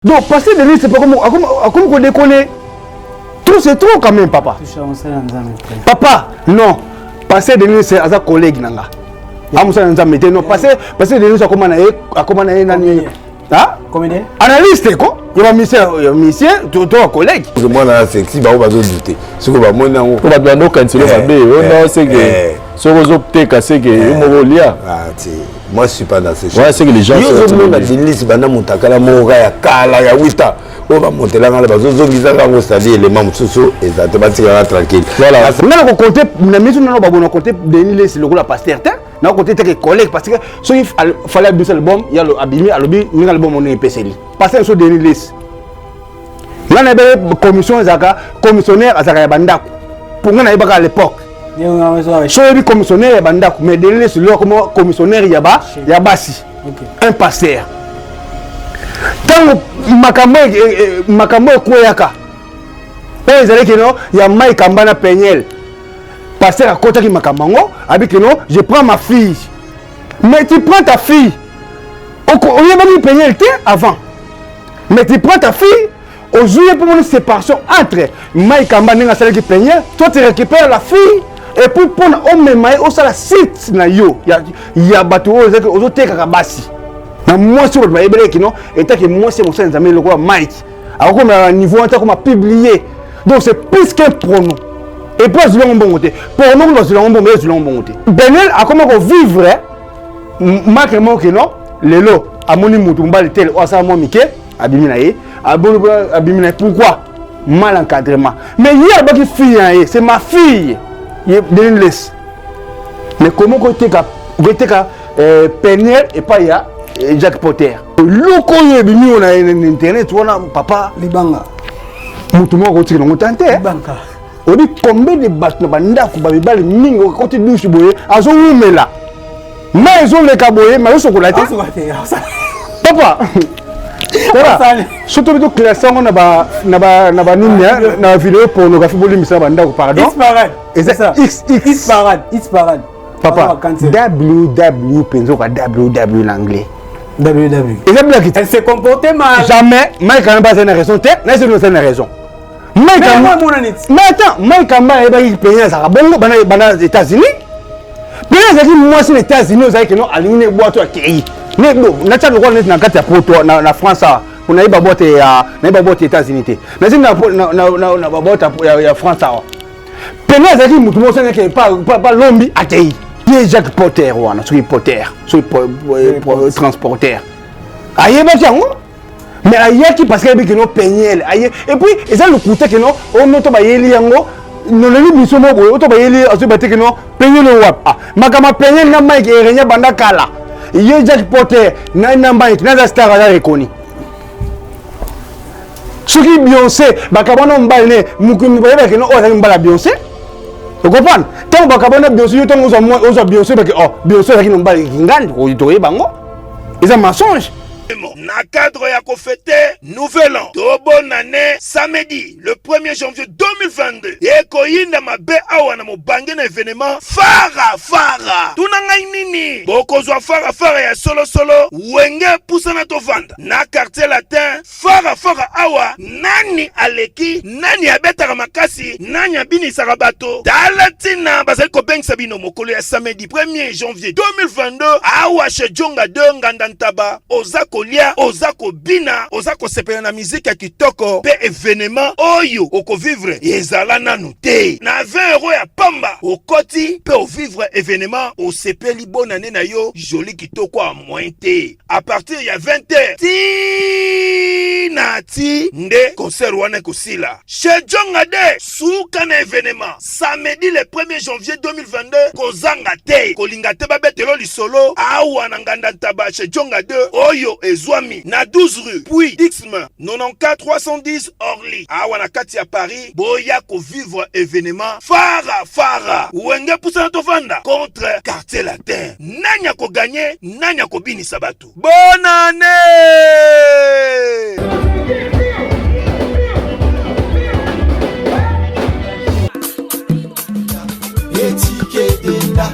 Donc, passer de lui, c'est pas comme on déconne. Tout, c'est trop quand même, papa. Papa, non. Passer de lui, c'est un collègue. Non, passer de lui, c'est comment on a comédien analyste, quoi. Il y a un monsieur, tout un collègue. Moi, c'est sexy, bah, on va douter. Ce que va moi, on va demander au candidat, c'est que ce que vous optez, c'est que vous lia. Moi, je suis pas dans ces choses. Ouais, c'est que les gens sont dans des listes, pendant mon takala, mon gars, kala, ya wita. On va monter là, on va c'est-à-dire les membres sociaux, et ça te va tirer tranquille. Voilà. On a compté, on a mis sur nos compté des listes, le rôle à pasteur. On a compté tes collègues parce que si il fallait abuser l'album, il y a l'abîmé, l'album on est PCL. Passer sur des listes. Là, on a une commission, commissionnaire à Zagayabanda. Pour nous, on a à l'époque. So il commissionnaire banda mais délai sur le comme commissionnaire yabasi un pasteur tant makambo koyaka ils allaient que non il y a Mike Kambana Peñel pasteur à côté qui makamango avec non je prends ma fille mais tu prends ta fille on y a pas Peñel avant mais tu prends ta fille au juillet pour une séparation entre Mike Kambana et Peñel toi tu récupères la fille. Et pour prendre au même au sala site na yo il y a bateau aux autres kabasi na moi sur le baïbele qui non et tant que moi c'est mon sens amis le quoi Mike alors comme à niveau en tant qu'on m'a publié donc c'est plus qu'un pronom et puis je l'ai bon côté pronom dans le bon mais je l'ai bon côté Benel a comment vivre marque mon que non les lots à mon mutu mbali tel o ça mon mike abimina yi abimina pourquoi mal encadrement mais il y a beaucoup de filles c'est ma fille. Mais comment Peñel et pas ya Jack Potter. Loko yebimi on a internet on a papa libanga. Mutumo ko tiki ngotante. Banka. On dit combien de bâtons banda ku ba bibali mingo ko ti douche boye azo umela. Mais ils ont les kaboye mais ils sont colati. Papa. Voilà. Surtout que classe on a ba na vidéo pornographie boli misa banda ko pardon. X parade. Papa, WW penso ka WW l'anglais. WW. Et ça blague. Elle s'est comportée mal. Jamais. Mike quand même pas une raison. N'est-ce pas une raison. Mais attends, Mike quand même est pas payé ça. Bon, bana États-Unis. Mais c'est que moi c'est les États-Unis vous savez que non aligné boîte à qui. Mais bon, na tcha le roi na kati ya poto na France on a ba boîte ya na ba boîte États-Unis té. Mais c'est na ba boîte ya France Peñel c'est que mutumo c'est que pas lombi atei. Qui est Jack Potter ou ana sur Potter, sur transporteur. Aïe ba tiango. Mais aïe qui parce que non Peñel aïe et puis et ça le côté que non on auto ba yeli yango non le biso mo boy auto ba yeli aso ba te que non Peñel wap ah makama Peñel na Mike erenya banda kala. Il y a Jack Potter na Mike na star à reconi. Ce qui Beyoncé bakabona mbale mukumi ba que non o mbala Beyoncé. Vous comprenez? Tant bakabona Beyoncé tant aux Beyoncé parce que oh Beyoncé qui non mbala ngandi ko itoye bango. C'est un mensonge. Na cadre ya ko fêter nouvel an to bonne année samedi le 1er janvier 2022 et koyinda mabe awa na mobange na événement fara tunanga nini boko zwa fara ya solo wenge pusana to vanda na quartier latin fara awa nani aleki nani abetaka makasi nani abinisaka bato dalatina bazali kobengisa bino mokolo ya samedi 1er janvier 2022 awa chez Jonga 2 ngandantaba ozako lia ozako bina ozako sepela na musique ya kitoko pe événement oyo oko vivre ezala nanu te na 20 € ya pamba okoti pe o vivre événement o sepeli bonne année na yo joli kitoko a moins te à partir ya 20h ti nde concert wana kosila chez Jonga de suka na événement samedi le 1er janvier 2022 kozanga te kolinga te babetelo lisolo awa na nganda ntaba chez Jonga 2 oyo ezwami na 12 rue puis Dixme 94 310 Orly awa na kati ya Paris boya ko vivre événement fara wenge poussa to vanda contre quartier latin nanya ko gagner nanya ko binisa bato bonne année. Etikeda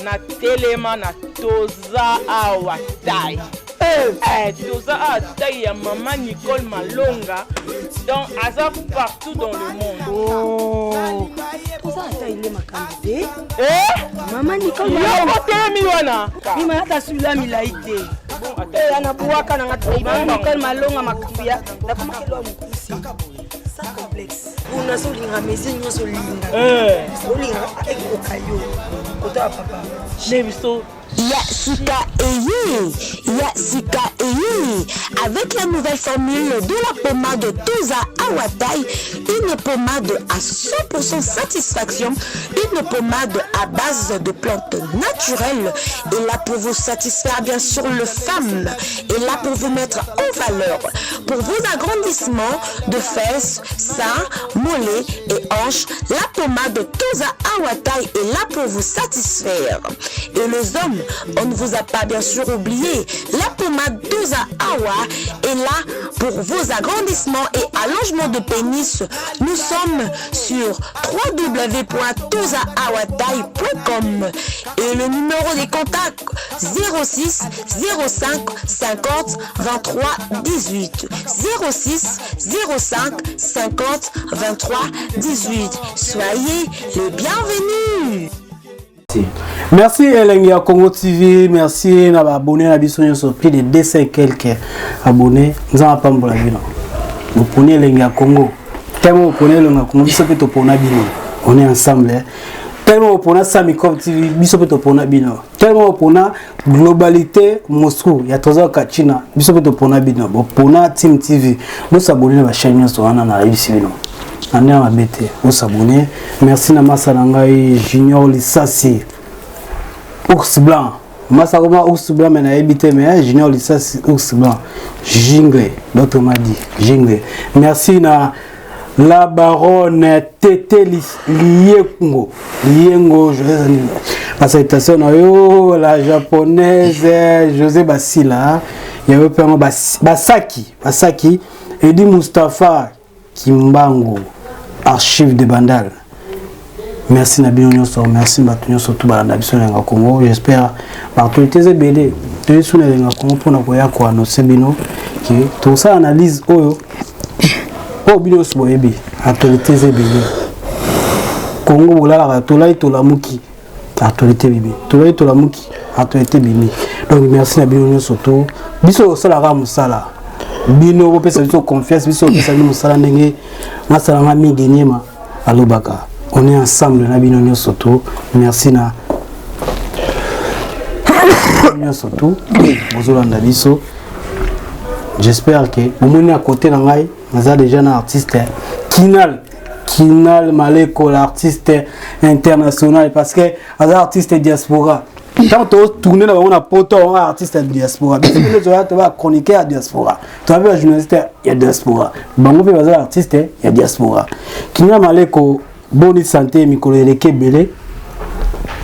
na telema na toza awatai toza awatai ya maman Nicole Malonga donc aza partout dans le monde. Toza awatai ile makambe maman Nicole Malonga telemi wana mima hata sula milaite anabuaka na ngati Nicole Malonga makubia na kama kilo mkusi sa complexe una solinga mezi nyoso linga solinga ekokayo kota papa nebiso Yasika Eyi. Avec la nouvelle formule de la pommade Toza Awatai, une pommade à 100% satisfaction, une pommade à base de plantes naturelles, et là pour vous satisfaire bien sûr le femme, et là pour vous mettre en valeur, pour vos agrandissements de fesses, seins, mollets et hanches, la pommade Toza Awatai est là pour vous satisfaire. Et les hommes, on ne vous a pas bien sûr oublié, la pommade Toza Awa est là pour vos agrandissements et allongements de pénis. Nous sommes sur www.tozaawatai.com et le numéro des contacts 06 05 50 23 18 06 05 50 23 18. Soyez les bienvenus. Merci Elengia Congo TV, merci na abonné na biso sur plus de 200 quelques abonnés. Nous avons pas mbola bino. Vous prenez Elengia Congo. Tellement vous prenez Elengia Congo, biso pe to pona bino. On est ensemble. Tellement vous prenez Samicom TV, biso pe to pona bino. Tellement vous prenez globalité Moscou, ya toza ka China, biso pe to pona bino. Vous prenez Team TV. Vous s'abonnez na chaîne sur ana na bisi bino. Ane à m'abêter, vous s'abonner. Merci na Masalangai Junior Lissassi. Ours Blanc. Masaroma Ours Blanc, mais n'a habité, mais Junior Lissassi Ours Blanc. Jingle, d'autres m'a dit. Jingle. Merci na la baronne Tete Liengo. Liengo, je vais dire. La salutation na yo, la japonaise José Basila. Il y avait pas Basaki. Edi Mustafa Kimbango. Archive de Bandal. Merci Nabino Nyoso, merci Batunyo surtout Balanda Biso Lenga Congo. J'espère partout les BD. Tous sous Lenga Congo pour na koya ko annoncer bino que tout ça analyse oyo. Po bino so boyebi, actualité BD. Congo bolala tolai tolamuki. Actualité bibi. Tolai tolamuki, actualité bibi. Donc merci Nabino Nyoso surtout. Biso sala ra musala. Bino ko pesa biso confiance biso pesa bino musala ndenge masala ngami genyema alobaka. On est ensemble na bino surtout. Merci na surtout bozolanda biso. J'espère que vous moni à côté na ngai naza déjà un artiste Kinal Maleko, l'artiste international parce que un artiste diaspora. Quand tu tournes dans un poto, un artiste diaspora. Tu vas chroniquer à diaspora. Tu vas un journaliste, il y a diaspora. Bango fait un artiste, il y a diaspora. Kinal Maleko, bonne santé, Mikolo Belé.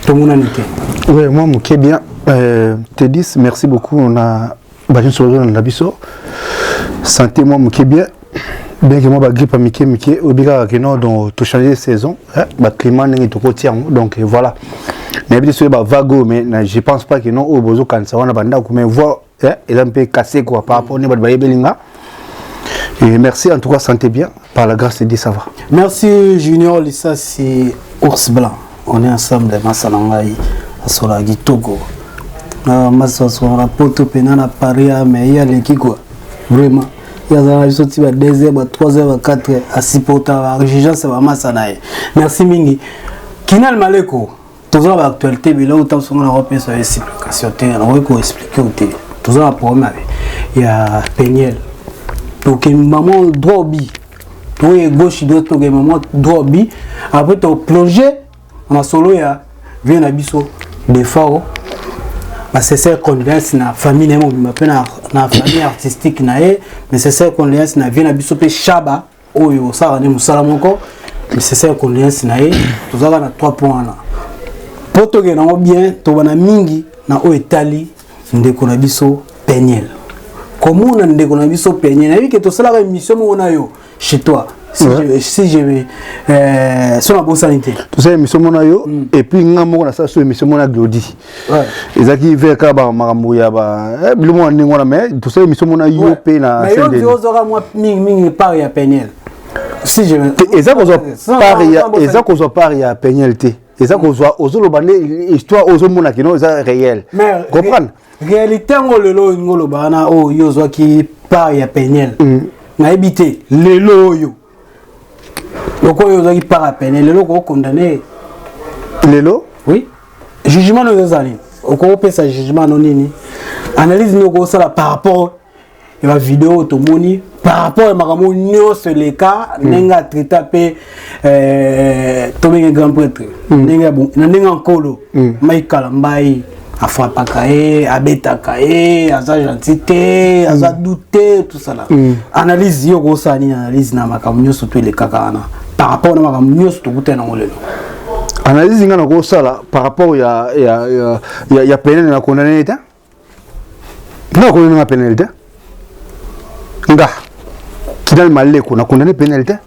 Tout le monde a niqué. Oui, moi, je bien. Te dis, merci beaucoup. On a bâti sur le Nabiso. Santé, moi, je bien. Bien que moi, je grippe à Mickey, obligatoire que nous, dans tout changer de saison, le climat n'est pas tient. Donc voilà. Mais bien sûr, vago, mais je pense pas que nous, au besoin quand ça, on a banda, mais voir, ils ont un peu cassé quoi par rapport à Belinga. Et merci en tout cas, santé bien. Par la grâce de Dieu, ça va. Merci Junior Lissa, c'est Ours Blanc. On est ensemble, Massalangai, à Solagi Togo. Massa son rapport au pénal à Paris, mais il y a l'équipe quoi. Vraiment. Il y a des gens qui sont 2h, 3h, 4h, à 6 portables. C'est vraiment ça. Merci Mingi. Kinal Maleko, toujours l'actualité, mais là où tu as son européen sur l'explication, on va expliquer où tu es. Toujours un problème. Il y a Peniel. Donc, maman drobi. Tu es gauche, tu es maman drobi. Après, tu as plongé en solo, il y a un abisso de faro. C'est ça qu'on vient, c'est la famille, je m'appelle na famille artistique nae mais c'est ça condoléance na vie na biso pe Shaba oyo ça ne musala moko mais c'est ça condoléance nae tozaka na 3 points là poto ke na bien to bana mingi na o etali ndeko na biso Peniel comment na ndeko na biso Peniel na que to sala émission mo na yo chez toi si je vais sur la bonne sanité tout ça émission mon ayo et puis ngamo na ça sur émission mon Glody ezaki veka ba makambo ya ba bilimo ndingo na mais tout ça émission mon ayo pe na mais yo dizora moi mingi par ya Peniel si je ezako zo par ya Peniel te ezako zo ozolobane histoire ozomona kino eza réel comprendre réalité ngolelo ngoloba na o yo zo ki par ya Peniel na habité lelo yo loko yo zaki par Peniel lelo ko condamné lelo oui jugement no zali ko pesa jugement no nini analyse no ko sala par rapport à la vidéo to moni par rapport à makambo nyos les cas nenga traita pe tomé grand prêtre nenga bon nenga nkolo maikala mbai afrapaka abetaka aza gentité aza douté tout ça là analyse yo ko sani analyse na makambo nyos to les kakana par rapport à makambo nyos to kutena ngolelo analyse ngana ko sala par rapport ya Peniel na condamné ta na condamné na Peniel ta nga kidal maleko na condamné Peniel ta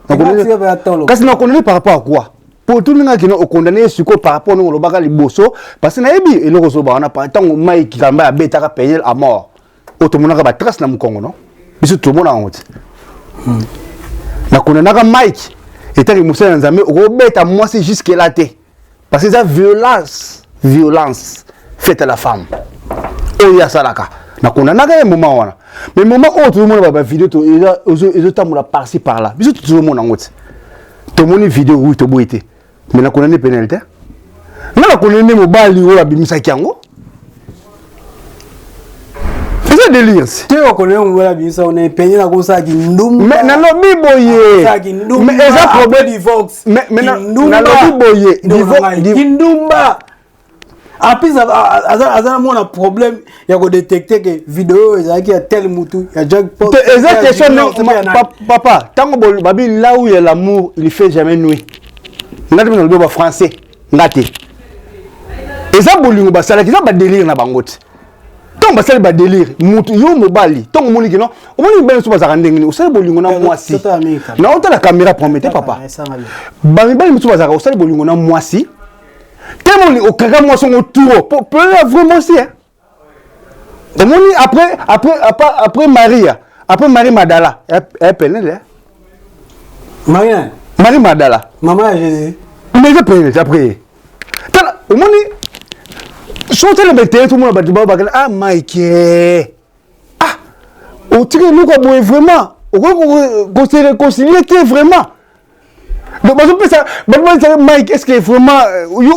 kasi na condamné par rapport à quoi pour tout le monde qui est condamné sur par rapport au baga liboso parce que na ebi et le reso ba na pas tant mai qui kamba betaka Peniel à mort automona ba trace na mukongo non biso tout le monde en honte na condamné ka Mike et tant que Moussa Nzambe o beta moi c'est jusque là té parce que ça violence faite à la femme o ya salaka na condamné ka moment wana mais moment où tout le monde ba vidéo to ils tamula par-ci par là biso tout le monde en honte to moni vidéo où to boité mais na condamné Peniel te na condamné mobali ou abimisa kiango c'est délire tu o connais on va bien ça on est Peniel na ko ça ki ndum mais na lobi boye mais eza problème divorce mais na lobi boye divorce ndumba après ça mon problème il y a ko détecter que vidéo ezaki ya tel mutu ya jackpot eza question papa tango babi là où il y a l'amour il fait jamais nuit ngati na lobi ba français ngati eza bolingo basala ki za ba délire na bangote ton basala ba délire mutu yo mobali ton moni kino o moni ben so bazaka ndengini o sala bolingo na mwasi na ota la caméra promettait papa ba mi bali mutu bazaka o sala bolingo na mwasi tellement au kaka moi son autour pour vraiment si hein et moni après Marie Madala elle Peniel Marie Madala maman Jésus mais je Peniel après au moni sauter le bété tout le monde ba ah Mike au tiré nous quoi vraiment au se réconcilier vraiment donc parce que ça Mike est-ce que vraiment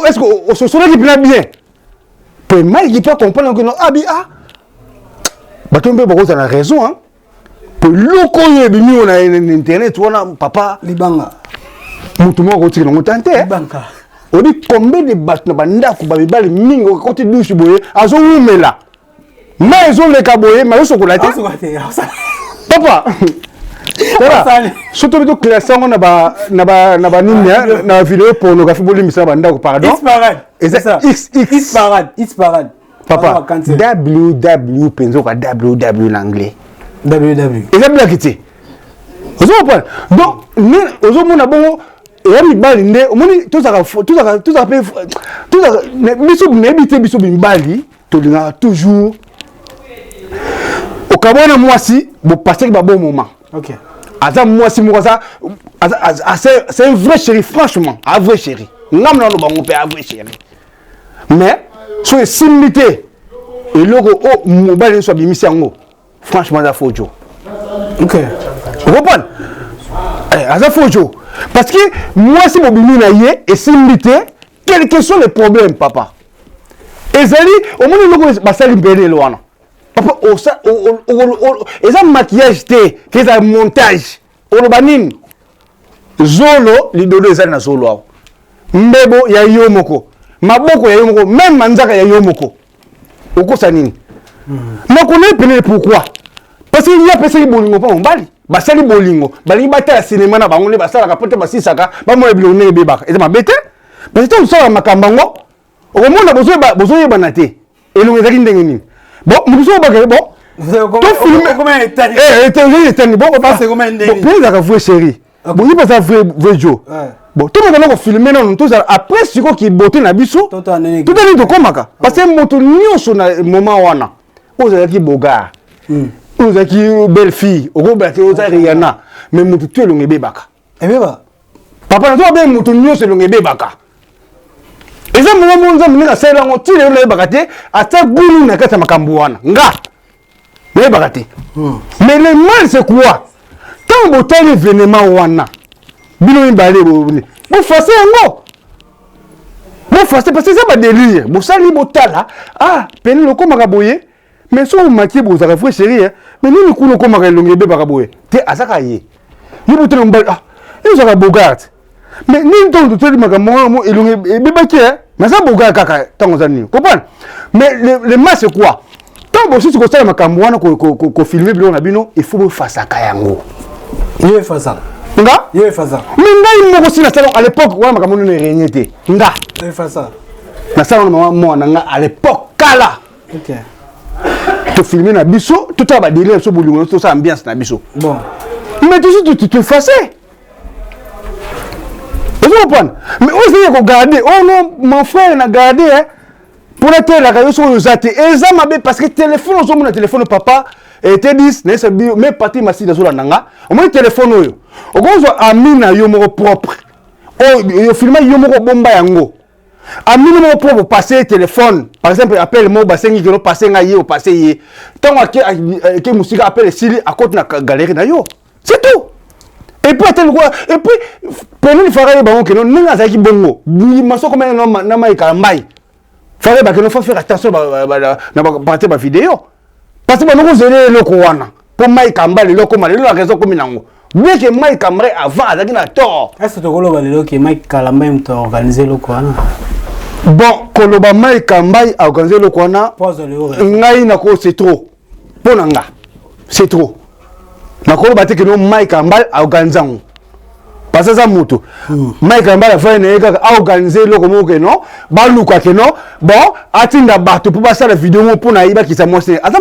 est-ce que ce soir qui bien puis Mike il peut comprendre que non bah tu peux beaucoup ça a raison hein pour loko yebimi on a internet wana papa libanga mutu mo ko tiré ngo tante banka on dit combien de battes na banda ko babali mingo côté douche boye azo wumela mais ils ont les caboyer mais so ko la papa surtout to classé on na ba nini na vidéo pornographie boli misa banda ko pardon c'est ça X parade papa www penzo ka www en anglais www et ça blaguité ozo pas donc ni ozo mona bongo et mi bali nde omoni tout ça biso nebité biso bimbali to linga toujours au kabona mwasi bo passer ba bon moment OK aza mwasi moko ça c'est un vrai chéri franchement un vrai chéri ngam na lo bango pe un vrai chéri mais so simité et logo o mobile so bimisi yango franchement ça faut jo OK vous comprenez aza faut jo parce que moi si mobili na ye et simité quels que sont les problèmes papa ezali au moins logo basali mbele loana papa eza maquillage te keza montage olobanini zolo lidodo eza na zolo awo mbebo ya yo moko maboko ya yo moko même manzaka ya yo moko okosa nini Mais connaît pénel pourquoi? Parce qu'il y a personne qui bolingo pas mbali. Basali bolingo. Bali bata cinéma na bango ne basala ka pote basisaka. Ba mo ebilone bebaka. Et ma bête. Parce que on sort makambango. Au moment na bozo banate. Elongo ezaki ndenge nini? Bon, muso ba bon. Vous avez combien de temps? Bon, c'est combien de temps? Bon, ça vraie série. Bon, il pas vrai Joe. Bon, tout le monde a filmé non tout ça après ce qui beauté na biso. Tout à de komaka. Parce que moto nyonso na moment wana. Ozaki boga. Ozaki belle fille, Robert ozaki Rihanna, mais moto tu elonge bebaka. Ebeba. Papa na to bien moto nyonso elonge bebaka. Et ça moment nza mninga sala ngo tile elonge bebaka te, ata bulu na kata makambo wana. Nga. Mais bebaka te. Mais le mal c'est quoi? Quand vous avez l'événement wana, bino imbalé vous forcez un mot. Vous forcez parce que c'est pas délire. Vous sali botala, ah, peine le comme agaboye, mais si vous maquillez vous avez fait chérie, mais nous nous coulons comme agalonger bébé agaboye. T'es à ça cahier. Vous vous tenez ah, ils ont bogart. Mais ni temps de tout magamon et le bébé qui est, mais ça bogart kaka tant aux années. Comprends? Mais le mal c'est quoi? Quand vous savez que ça makambo wana ko filmer bilo na bino, il faut vous faire ça kayango. Il est ça. Nga? Il est ça. Mais nga il aussi na salon à l'époque ouais makambo ne régnité. Nga. Il est ça. Na salon moi nga à l'époque kala. OK. Tu filmer na biso, tout ça va délire so bolingo, tout ça ambiance na biso. Bon. Mais toujours tu te fasses. Vous comprenez? Mais aussi regarder, oh non, mon frère n'a gardé hein. Pour être la radio sur les athées. Et ça m'a parce que téléphone, on a téléphone papa. Et te dis, mais parti massi de la nanga. On m'a téléphone yo. On a amina yo mo propre. Oh, yo filma yo mo bomba yango. Amina mo propre passer téléphone. Par exemple, appelle mo basengi kilo passer ngaye au passer yé. Tant que musique appelle Sili à côté na galerie na yo. C'est tout. Et puis tel quoi et puis prenez le faraya bango que non ninga zaki bongo. Ni maso comme na mai kalambai. Faraya ba que non faut faire attention na partir ba vidéo. Parce que nous avons le Kouana. Pour Mike Kamba, le loko, la raison comme nango. Bien que Mike Kamba avant, il a tort. Est-ce que Mike Kamba a organisé le Kouana? Bon, quand Mike Kamba a organisé le Kouana, c'est trop. Pour Nanga, c'est trop. Que Mike Kamba a organisé. Parce que ça moto. Mike Kamba a organisé le Kouana, non? Baluka que non? Bon, atinda bato pour passer la vidéo pour naïba qui s'amosse. Attends,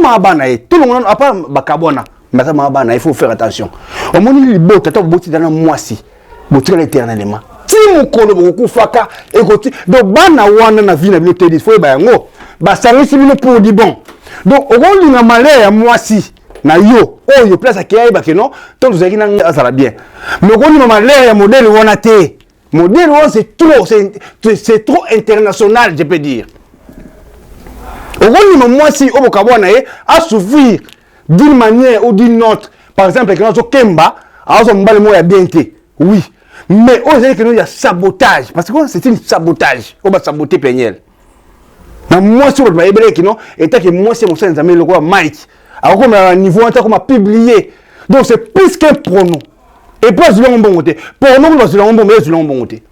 tout le monde a pas bakabona. Mais ça m'a il faut faire attention. Au moment où il botte, attends, botte dans la moisi. Botte éternellement. Si mon colo beaucoup faka et côté donc bana wana na vie na bien te dit faut ba ngo. Ba sari si bino pour di bon. Donc au moment où na malheur ya moisi na yo, oh yo place à kiai ba que non, tant vous avez na ça va bien. Mais au moment où malheur ya modèle wana te. Modèle c'est trop international, je peux dire. Au moment où moi si au Bokabwana a souffrir d'une manière ou d'une autre, par exemple quand on Kemba, alors on va le mot bien été. Oui, mais on dirait que nous il y a sabotage parce que c'est un sabotage. On va saboter Peniel. Mais moi si on va ébranler que non, et tant que moi c'est mon sens ami le roi Mike. Alors comme à niveau en tant qu'on m'a publié, donc c'est plus qu'un pronom. Et pas sur bon côté. Pour nous, c'est sur bon mais sur bon côté.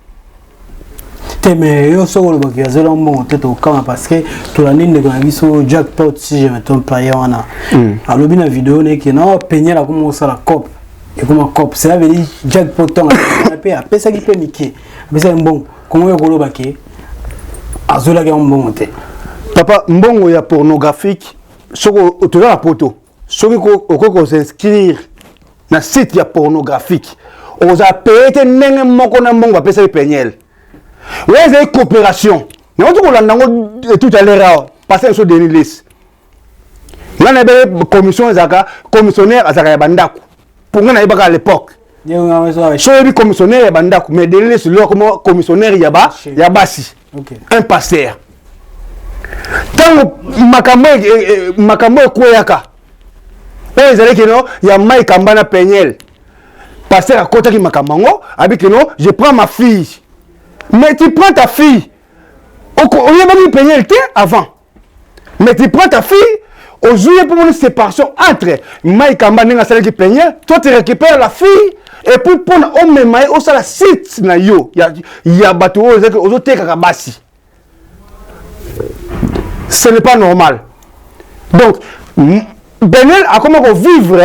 Mais yo so le bagage là bon côté au camp parce que tout la ligne de gaviso jackpot si je me trompe pas yana. Alors bien la vidéo n'est que non peigner là comme ça la cop et comme un cop ça veut dire jackpot ton après ça qui peut niquer. Mais c'est bon comment yo golo baké azola ga bon côté. Papa mbongo ya pornographique soko autour la poto. Soko ko s'inscrire na site ya pornographique. On a payé nenge moko na mbongo apesa peñel. Ouais, c'est une coopération. Mais on dit qu'on a tout à l'heure passer sur des listes. Là, on a une commission commissionnaire à Zakayabandaku. Pour nous, on a à l'époque. Je suis commissionnaire à Bandaku, mais des listes, comme commissionnaire Yabasi. Un pasteur. Tant Makambo Kouyaka. Ils allaient que non, il y a Mike Kambana Peñel. Pasteur à côté de Makamango, avec que non, je prends ma fille. Mais tu prends ta fille. Au lieu de payer le temps avant. Mais tu prends ta fille. Au jour pour une séparation entre Mike Kamba et celle qui paye. Toi tu récupères la fille. Et puis pour on me maille au sala site na yo. Il y a bateau aux autres kakabasi. Ce n'est pas normal. Donc, Peniel a comment vivre,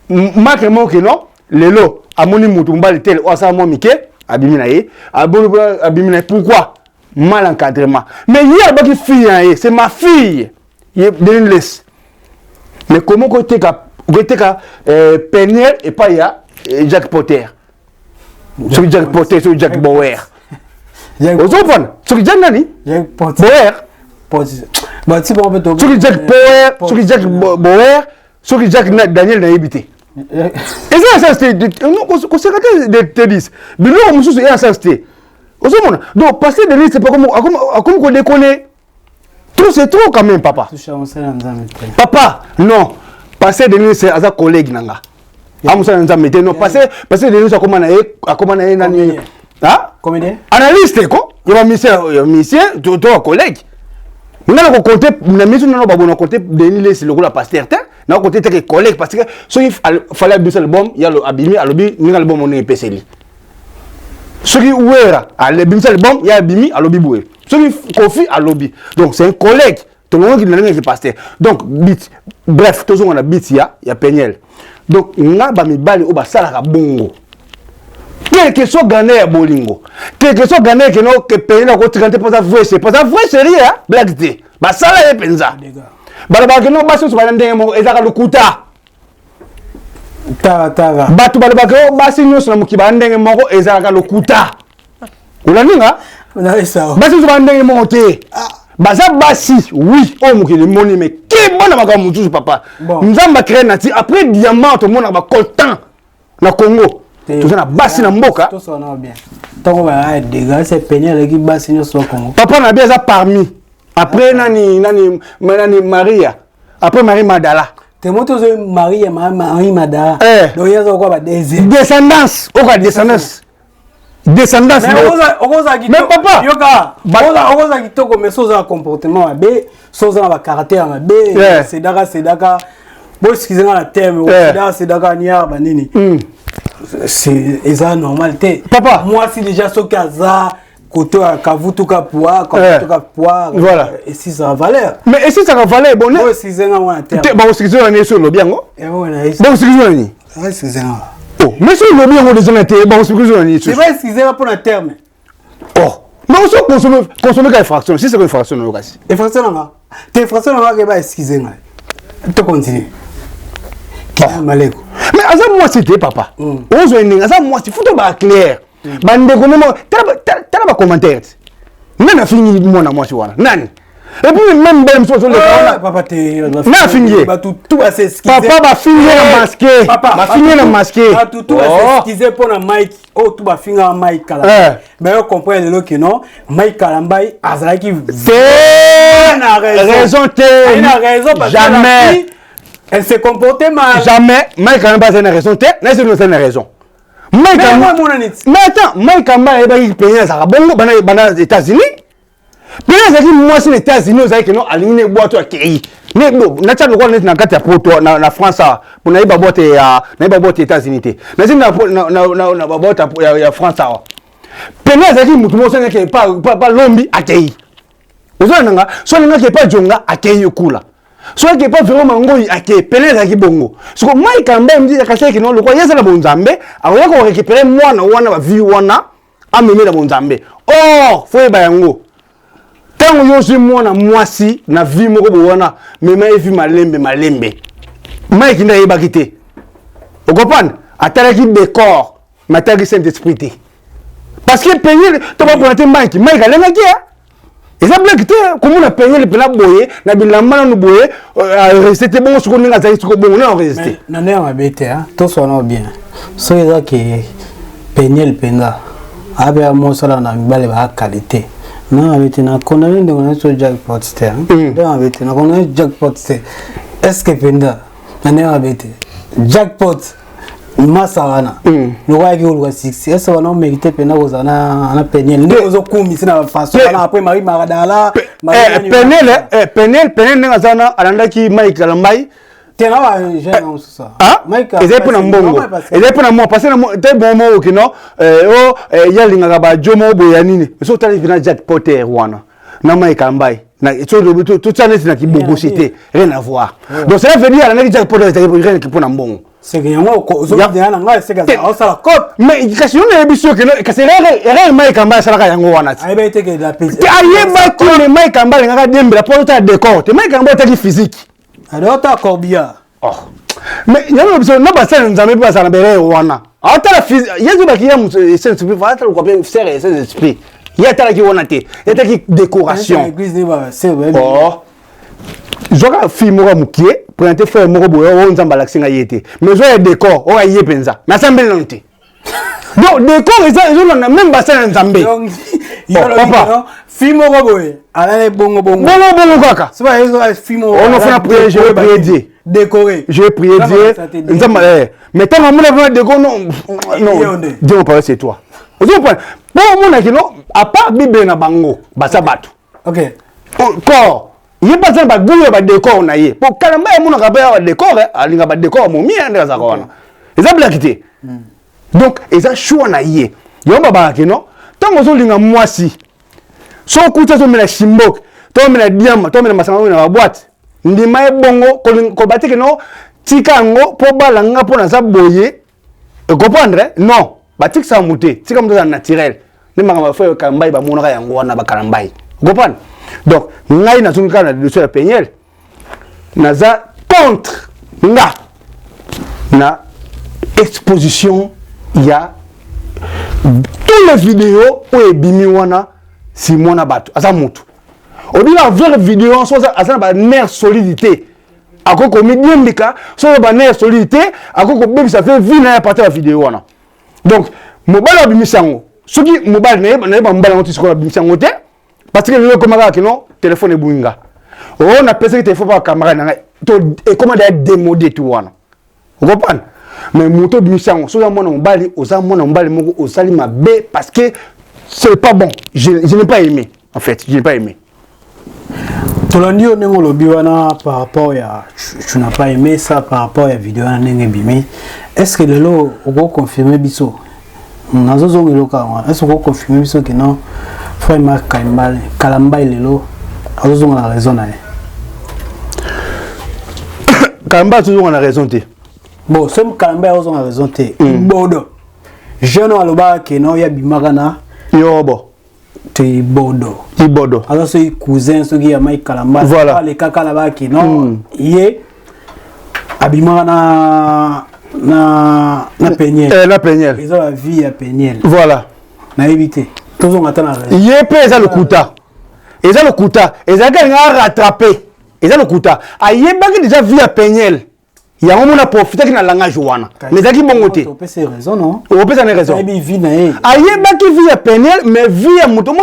marque mon que non, le lot, à mon imoutumba, le tel, ou à ça, mon Mickey, Abiminaye, Abiminaye, pourquoi? Mal encadrement. Mais il y a une fille, c'est ma fille, il est mais comment côté Peniel et pas il y a Jack Potter. Celui Jack Potter, celui Jack Bauer. Vous comprenez? Celui Jack Nani? Jack Potter. Celui Jack Bauer, celui Jack Bauer, celui Jack Daniel n'a habité. Et ça, c'est non, conséquence de tennis. Mais nous, on se un sens. Donc, passer de l'île, c'est pas comme on déconne. Tout c'est trop quand même, papa. Papa, non. Passer de l'île, c'est un collègue. Non, passer de l'île, c'est comment on a un analyste, quoi. Il va misser, tu es un collègue. Nous allons compter, nous allons compter de l'île, c'est le rôle à passer. Nous allons compter tes collègues parce que il fallait que l'album, il y a l'abimi, nous allons on est PCL. Ceux qui ouèrent à l'album, il y a l'abimi, à l'obbi boué. Ceux qui confient à l'obbi. Donc c'est un collègue. Tout le monde qui n'a pasteur. Donc, bref, tout le monde a bit, il y a Peniel. Donc, nous avons mis balle au basala bongo. Quel que soit gagné à Bolingo, quel que soit gagné que Peniel a continué pour sa vraie série. Pour sa vraie série, blague de. Basala est penza. Balabaka no baso so balande mo ezaka lukuta. Tara. Batu balabaka basi nyo so mukiba ndenge moko ezaka lukuta. Ulaninga? Unalesa. Basi so balande mo te. Baza basi, oui, oh mukile moni mais qui bona maka mutusu papa. Nzamba créer nati après diamant to mona ba coltan na Congo. Tout ça na basi na mboka. Tout ça na bien. Tongo ba dégâts c'est Peniel qui basi nyo so Congo. Papa na bien ça parmi. Après nani Maria. Après Marie Madala. T'es monté aux Marie Madala. Donc il y a quoi bah descendance. Aucun descendance. Descendance. Mais papa. Yoka. Oza qui toko mais soza comportement B, soza ba caractère B. C'est daka. Bon excusez-moi la terme. C'est daka niar ba nini. C'est ça normalité. Papa. Moi si déjà so kaza côté à Kavutuka poids, voilà. Et si ça valeur. Mais et si ça valeur, bon. Bon, si c'est un terme. Bon, si c'est un sur le bien, bon. Bon, si c'est un. Ah, c'est un. Oh, mais sur le bien, on des honnêtetés, bon, si c'est un. C'est vrai, si c'est un pour un terme. Oh, mais on se consommer qu'à fraction. Si c'est une fraction, on va. Et fraction, on va. T'es fraction, on va que bah excusez-moi. Tu continues. Mais à ça moi c'était papa. On se dit à ça moi c'est faut pas clair. Bande comment t'as pas commentaire. Nana fini moi si voilà. Nani. Et puis même ben sur le papa t'es na fini. Tout va s'excuser. Papa va finir en masqué. Va finir en masqué. Tout va s'excuser pour na Mike. Oh tout va finir en Mike Kalamba. Mais on comprend le que non. Mike Kalamba azala qui c'est raison jamais. Elle s'est comportée mal. Jamais. Mike Kalamba c'est une raison. C'est une raison. Mais attends, Mike Kamba est pas payé ça bon bana États-Unis. Puis là c'est moi c'est les États-Unis ça que non aligné boîte à kei. Mais bon, na tcha lokwa na kati ya poto na France pour na iba boîte ya na iba boîte États-Unis té. Mais c'est na boîte ya France ça. Puis là c'est mutu mo sene ke pas lombi à kei. Ozo nanga, so nanga ke pas jonga à kei kula. Soit qui pas vraiment ngoi ake peleza ki bongo. So Mike Kamba mdi akasema que non le quoi yesa la bonzambe, akoya ko récupérer mwana wana ba vie wana ameme la bonzambe. Oh, faut ba yango. Tango yo si mwana mwasi na vie moko wana, mema efi malembe. Mike nda yeba kité. Vous comprenez? Atala ki décor, mataki Saint-Esprit té. Parce que payer to ba pour Mike alenga ki hein. Et ça blague comment on a payé les plats boyés, na bilamba na boyé, c'était bon ce qu'on a dit ce qu'on a resté. Na ne ma bête hein, tout sonne bien. So ça que peigner le penda. Abe mo sala na mbale ba qualité. Na bête na condamné de on so jackpot c'était hein. Na bête na on jackpot c'est. Est-ce que penda na ne ma bête. Jackpot Masarana. Le roi qui ouvre 6. Est-ce qu'on a mérité pena aux ana Peniel. Nous aux commis c'est la façon après Marie Maradala. Peniel ngazana alanda ki Mike Kalambai. Tena wa jeune ça. Mike. Et pour mbongo. Et pour moi parce que te bon mo kino yalinga ba jomo boyanini. So tali vina Jack Potter wana. na mai kambai na tout ça n'est qui beaucoup cité rien à voir donc ça veut dire na qui pour rien qui pour na mbongo c'est que yango zo dia na ngai c'est que ça la cop mais kasi on est biso que kasi rien mai kambai ça la yango wana ai ba été que la piste aye ba ko le mai kambai ngaka dembe la pour ta décor te mai kambai ta physique alors ta corbia oh mais yango biso na ba ça nzambe ba ça na bere wana ata la physique yezu ba ki ya c'est super va ata ko bien faire ses esprits il y a qui on a été il y a qui décoration oh joga film mo mukie présenter faire mo boyo on nzamba laksinga yete mais zo décor o aye penza na sambe nonte donc décor ils ont même bassin nzambe papa film mo boyo ala bongo kaka c'est pas ils ont film on a fait prier je vais prier Dieu décorer je vais prier Dieu nzamba mais tant on a décor non Dieu on parle c'est toi vous comprenez bon mon akino à part bible na bango basa batu OK corps il pas ça ba guyo ba décor na ye pour kalamba mon ka ba décor alinga ba décor mo mi anda za kona eza blakité donc eza choix na ye yo ba akino tango zo linga mwasi so kuta so mena shimbok to mena diama to mena masanga na ba boîte ndima e bongo ko batike no tika ngo po balanga po na za boye e comprendre non batik sa muté tika mto za naturel ni makamba fa kambai ba monaka yango wana ba kalambai comprendre donc ngai na tunka na dossier ya Peniel naza contre nga na exposition ya tous les vidéos où ebimi wana si mona bato asa mutu odi la vraie vidéo so asa ba nerf solidité akoko midiembika so ba nerf solidité akoko bebisa fait vina ya partir la vidéo wana donc mobile abimisango soki mobile na ba mbala ngoti sikola abimisango te parce que le komaka kino téléphone e buinga on a pensé que téléphone pas caméra na to et comment d'ailleurs démodé tout wana vous comprenez mais moto abimisango so za mona mbali oza mona mbali moko osali mabe parce que c'est pas bon je n'ai pas aimé en fait je n'ai pas aimé Tolandi on ngo lobi wana par rapport ya tu n'as pas aimé ça par rapport à vidéo na ndenge bimi est-ce que lelo oko confirmer biso nazo zongelo ka wana est-ce que confirmer biso que non faut marque Kalambai lelo azo zonga la raison na Kalamba toujours on a raison té bon som Kalambai azo zonga raison té bodo jeune aloba que non ya bimagana yobo te bodo ibodo alors c'est cousin ce qui a Mike Kalamba voilà les kaka là-bas qui non yé abima na Peniel la Peniel ils ont la vie à Peniel voilà na éviter tous on attend la yé pe ça le kuta et ça le kuta et ça gagne à rattraper et ça le kuta ayé baki déjà vie à Peniel il y a un moment à profiter qui na langage wana mais ça qui bon côté on peut c'est raison non on peut ça n'est raison vie na ayé baki vie à Peniel mais vie à moto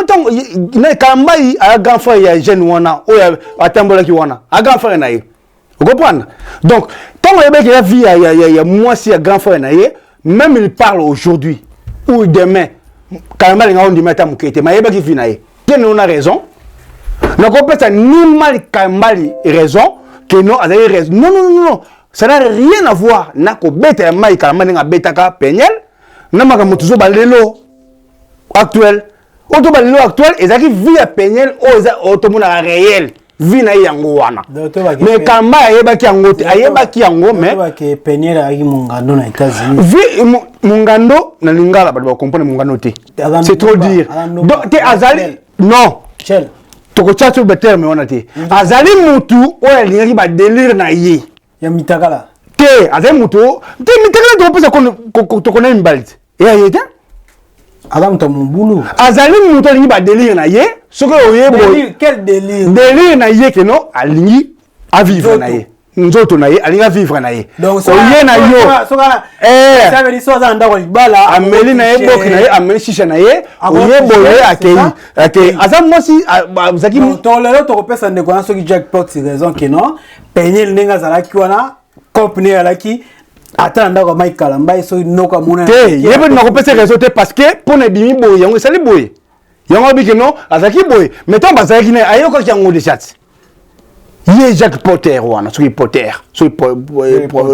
na Kalambai a grand frère ya jeune wana o ya atambola ki wana a grand frère na ye vous comprenez donc tant on est la vie ya moi si a grand frère na ye même il parle aujourd'hui ou demain Kalambai nga on dit meta mukete mais baki vie na ye bien on a raison donc on peut ça ni mal Kalambai raison que non a raison non ça n'a rien à voir na ko beta mai Kalambai nga betaka Peniel na makambo toujours balelo actuel auto balelo actuel ezaki vie ya Peniel o to mona réel vie na yango wana mais Kalambai ayebaki yango te ayebaki yango mais que Peniel aki mungando na États-Unis vie mungando na lingala ba comprendre mungando te c'est trop dire donc te azali non chel toko tchatsu be terme wana te azali mutu o ya lingaki ba délire na ye ya mitakala te azali mutu te mitakala to pesa ko kona imbalite ya yete Adam to mbulu azali mutu alingi ba délire na ye soko oyebo quel délire na ye que non alingi a vivre na ye nzoto na ye alingi a vivre na ye oye na yo ça veut dire ça za ndako libala ameli na ye boki na ye ameli shisha na ye oyebo ye akei aza mwasi zaki to lelo to kopesa ndeko na soki jackpot c'est raison que non Peniel ndenga zalaki wana compagnie alaki attends ndako Mike Kalambai so noka mona te yebe na kopesa raison te parce que pour ne bimi boye yango sali boye yango biki non azaki boye mettons bazaki na ayo ko yango de chat ye Jack Potter wana soki Potter soki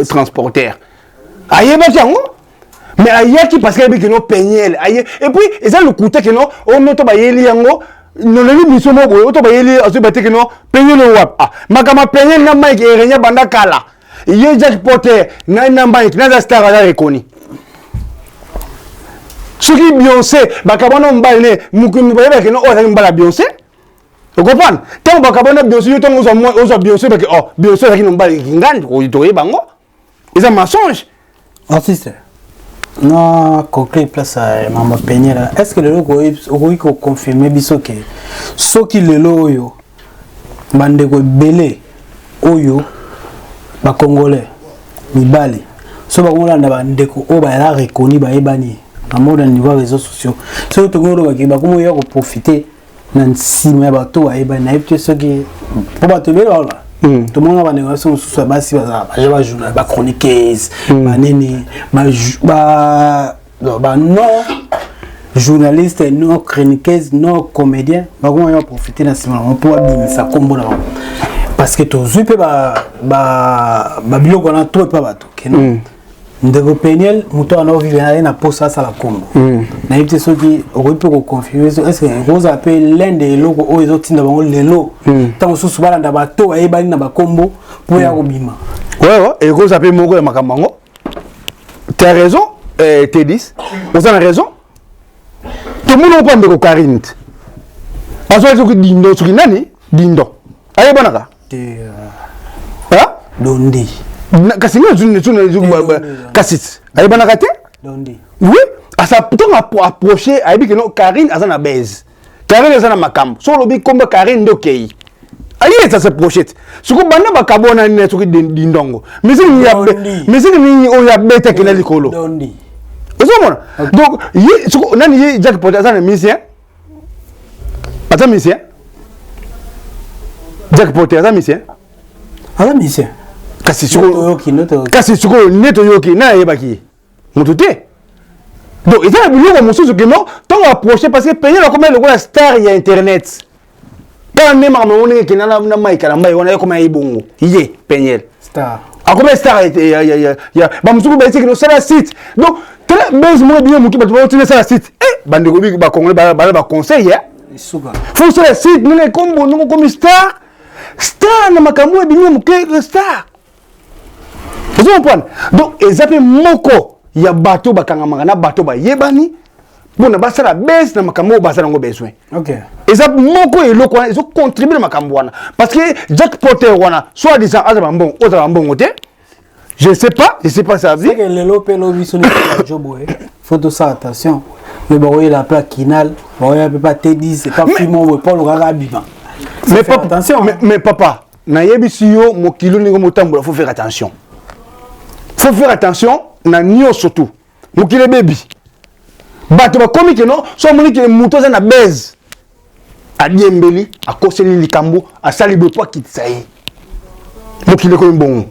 transporteur aye ba yango mais aye ki parce que biki non Peniel aye et puis ça le coûter que non on noto ba yeli yango non les biso mo boye oto bayeli aso bateke no peñel le wap ah makama peñel na Mike erenya banda kala ye Jack Potter na Mike na star ala rekoni soki Beyoncé bakabona mbali ne mukumi bayeba ke no ozali mbala Beyoncé tu comprends tant bakabona Beyoncé yo tongo ozo Beyoncé parce que oh Beyoncéaki no mbali ngandi ko itoye bango c'est un mensonge artiste non concret place à mama peñela est-ce que le logo okoki ko confirmer biso ke soki lelo oyo bandeko belé oyo ba congolais mibali so ba ngolanda bandeko o ba la reconnu ba ebani na mode niveau réseaux sociaux so to ngolo ba ki ba komo ya ko profiter na nsima ba to ba ebani na epte soki po ba to be la tout le monde va négocier sur sa base ba chroniqueuse ba nini ba non journaliste non chroniqueuse non comédien ba comment on profiter na sima on peut bien ça combo là parce que tout zupe ba biloko na trop pas bato non ndeko peñel muto ana vivre na posa ça la combo na yete soki okope ko confirmer est-ce que vous appelez l'un des logos o ezotinda bango lelo tant sous bala nda bato ayebani na ba combo pour ya kobima ouais et vous appelez moko ya makambango tu as raison T10 vous avez raison tout le monde prend de Karine parce que dindo soki nani dindo ayebonaka Dondi kasi kasit ayebana kate Dondi oui asa pourtant approcher ayebi que non Karine azana base Karine azana makam so lobi komba Karine ndokei ali ça se projette suko banda bakabona ne suko dindongo musique ni o ya beta ke na likolo Dondi ezomona donc yi suko nani yi Jack Potter azana musicien ata musicien Jack Potter azana musicien kasi suko neto yoki na yebaki mututé donc ils ont voulu comme chose que non tant approcher parce que payer la combien le star il y a internet quand même on est que na Mike na Mike on est comme ibongo yé peñel star a combien star ya ba musuku ba que no sala site donc tele base mo bien muki ba tu sala site bandeko bi ba congolais ba conseil suka faut sala site ne comme star na makambo bi muke star vous comprenez donc ezape moko ya bato bakanga na bato ba yebani bona basala base na makambo basala ngo besoin OK ezape moko eloko ils ont contribué na makambo wana parce que Jack Potter wana soit disant azaba bon ozaba bon côté je sais pas ça veut dire que le lopelo biso ni jobo faut de ça attention le baroyer la plaque kinal baroyer peut pas T10 c'est pas Fimo Paul Gaga bivan mais papa attention mais papa na yebisi yo mokilo ningo motambola faut faire attention na nio surtout mokile baby bato ba komi ke non so moni ke muto za na base adiembeli akoseli likambo asali be poa kitsaye mokile ko mbongo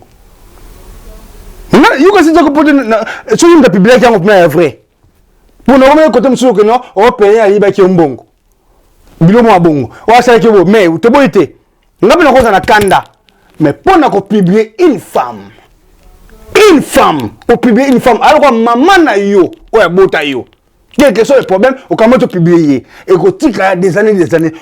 na yuko sinja ko pote na so yimda public yango na vrai pour na ko côté msuko ke non o payer ali ba ke mbongo bilo mo abongo o asali ke bo mais to boite ngabe na ko za na kanda mais pour na ko publier une femme pour publier une femme alors maman na yo ou ya bota yo quel que soit le problème au comment te publier et que tika des années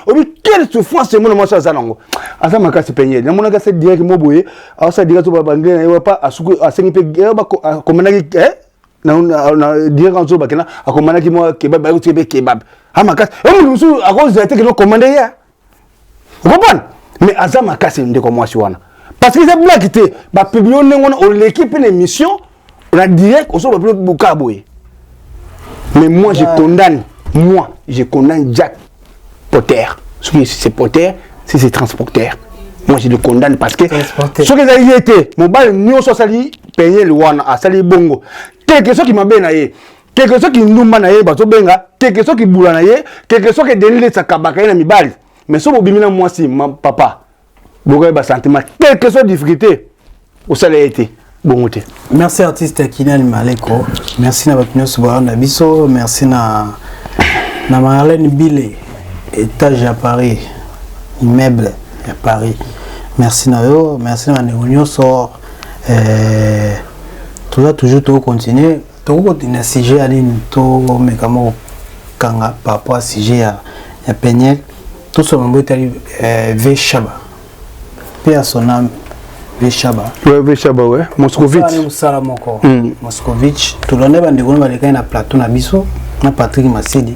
on dit quelle souffrance c'est mon ça nango asa makasi peñe na mona ka se direct mo boye asa direct to babangé na yo pas asuku asengi pe ba komanaki na direct en zo bakena akomanaki mo kebab ba utebe kebab ha makasi e mo musu akoze ate ke no commander ya vous comprenez mais asa makasi ndeko mwasi wana parce que ça blague était ba publier on l'équipe une émission on a direct on soit plus bukaboy mais moi je condamne Jack Potter si c'est Potter si c'est transporteur moi je le condamne parce que ce que ça y était mon bal ni on soit sali payer le wana a sali bongo quelque chose qui m'a bien naé quelque chose qui nous manaye ba to benga quelque chose qui boula naye quelque chose qui denile sa kabaka na mibali mais so bobimina moi si papa beaucoup de sentiments quelque chose de difficulté au salaire été bon côté merci artiste Kinel Maleko merci na bapinyo soba na biso merci na Marlène Bile étage à Paris immeuble à Paris merci na yo merci na néonyo sort toujours tout continuer sujet à l'in to mais comment kanga par rapport à sujet ya peñel tout ce monde est V Chaba. Paix à son âme, V Chaba. Ouais, V Chaba, ouais. Moscovitch. Moscovitch. Tout le monde est dans plateau na biso, na Patrick Massidi.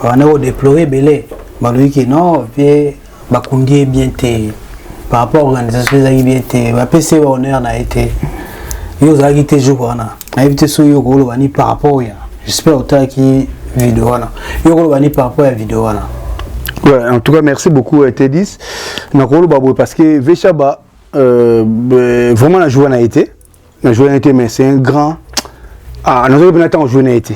On a déploré Belé. Balou qui non, vie Bakundi bien té. Par rapport à l'organisation des bien té. Ba PC honneur n'a été. Yo za qui té jour na. A évité so yo ko bani par rapport ya. J'espère autant qui vidéo na. Yo ko bani par rapport à vidéo na. Ouais, en tout cas merci beaucoup T10. Na ko babo parce que Vechaba vraiment la joueur n'a été. La joueur n'a été mais c'est un grand nous avons bien temps jouer n'a été.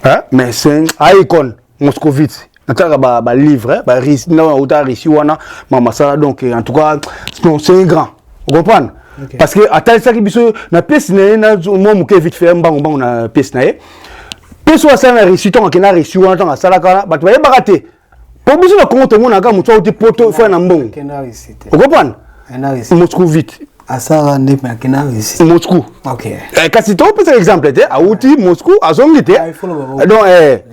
Hein? Mais c'est un icône Moscovitch. Nataka ba livre ba risque na auta risque wana mama sala donc en tout cas c'est un grand. Vous comprenez? Okay. Parce que atal ça qui biso na pièce na mo muke vite faire mbango na pièce na e. Pièce wa ça na risque ton na risque wana ton sala kana ba to ba raté. Pour biso na Congo to mona ka muto uti poto fa na mbongo. Vous comprenez? Moscou vite. Asara ne mais kena risque. Moscou. OK. Kasi to peut exemple était à outi Moscou à zongité. Donc